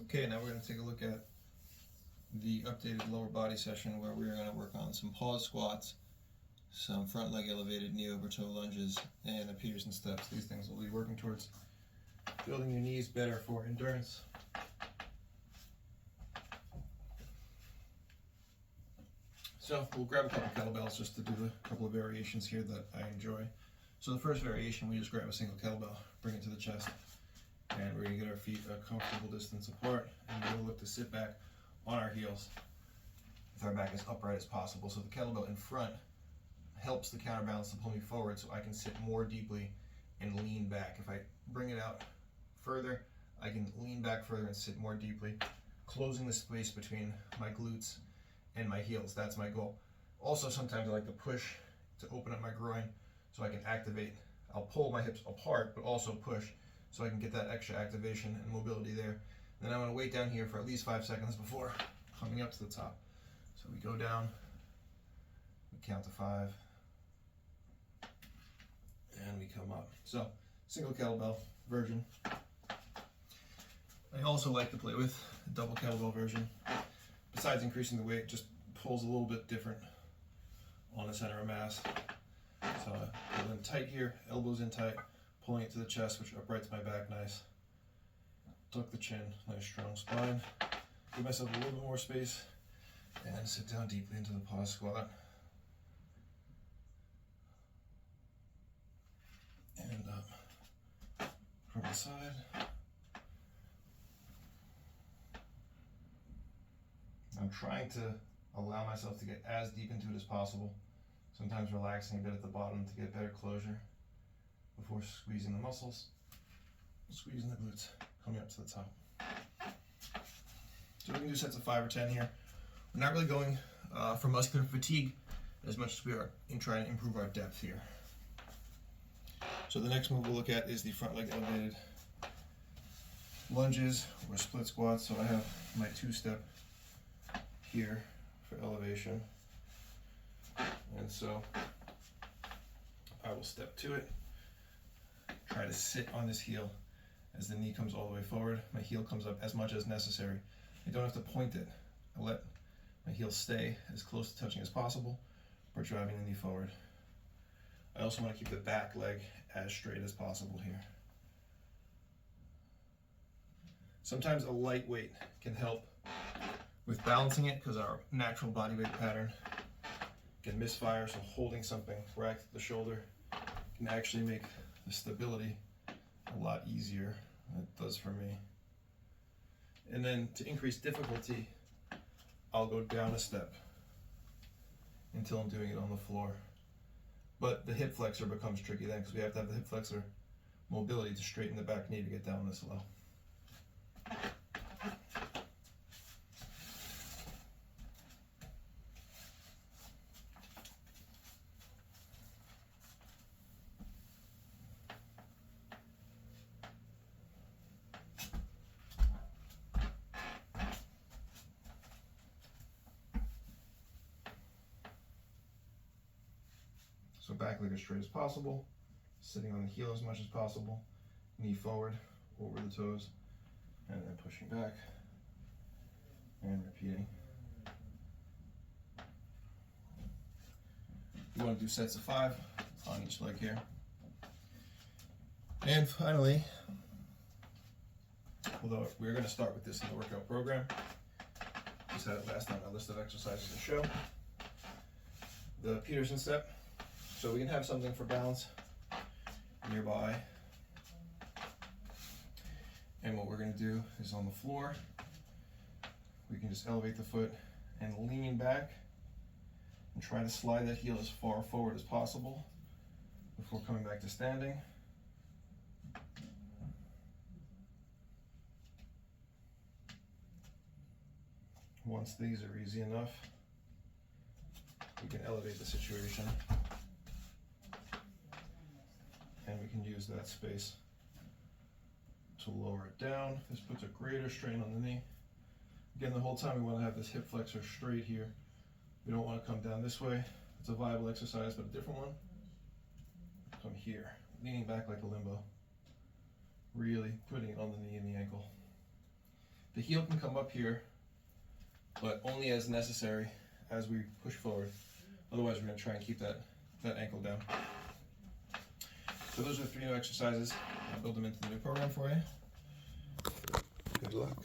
Okay, now we're going to take a look at the updated lower body session where we're going to work on some pause squats, some front leg elevated knee over toe lunges, and the Peterson steps. These things will be working towards building your knees better for endurance. So we'll grab a couple kettlebells just to do a couple of variations here that I enjoy. So the first variation, we just grab a single kettlebell, bring it to the chest, and we're going to get our feet a comfortable distance apart, and we're going to look to sit back on our heels with our back as upright as possible. So the kettlebell in front helps the counterbalance to pull me forward so I can sit more deeply and lean back. If I bring it out further, I can lean back further and sit more deeply, closing the space between my glutes and my heels. That's my goal. Also, sometimes I like to push to open up my groin so I can activate. I'll pull my hips apart, but also push so I can get that extra activation and mobility there. Then I'm going to wait down here for at least 5 seconds before coming up to the top. So we go down, we count to 5, and we come up. So single kettlebell version. I also like to play with a double kettlebell version. Besides increasing the weight, just pulls a little bit different on the center of mass. So I pull in tight here, elbows in tight, pulling it to the chest, which uprights my back nice. Tuck the chin, nice strong spine. Give myself a little bit more space, and sit down deeply into the pause squat. And up from the side. I'm trying to allow myself to get as deep into it as possible. Sometimes relaxing a bit at the bottom to get better closure before squeezing the muscles, squeezing the glutes, coming up to the top. So we can do sets of 5 or 10 here. We're not really going for muscular fatigue as much as we are in trying to improve our depth here. So the next move we'll look at is the front leg elevated lunges or split squats. So I have my 2-step here for elevation, and so I will step to it, try to sit on this heel as the knee comes all the way forward. My heel comes up as much as necessary. I don't have to point it. I let my heel stay as close to touching as possible, but driving the knee forward. I also want to keep the back leg as straight as possible here. Sometimes a light weight can help with balancing it because our natural body weight pattern can misfire, so holding something right at the shoulder can actually make the stability a lot easier than it does for me. And then to increase difficulty, I'll go down a step until I'm doing it on the floor. But the hip flexor becomes tricky then because we have to have the hip flexor mobility to straighten the back knee to get down this low. So back leg as straight as possible, sitting on the heel as much as possible, knee forward, over the toes, and then pushing back, and repeating. You want to do sets of 5 on each leg here. And finally, although we're going to start with this in the workout program, just had it last on our list of exercises to show, the Peterson step. So we can have something for balance nearby. And what we're going to do is on the floor, we can just elevate the foot and lean back and try to slide that heel as far forward as possible before coming back to standing. Once these are easy enough, we can elevate the situation. And we can use that space to lower it down. This puts a greater strain on the knee. Again, the whole time we want to have this hip flexor straight here. We don't want to come down this way. It's a viable exercise, but a different one. Come here, leaning back like a limbo. Really putting it on the knee and the ankle. The heel can come up here, but only as necessary as we push forward. Otherwise, we're going to try and keep that ankle down. So those are the 3 new exercises. I'll build them into the new program for you. Good luck.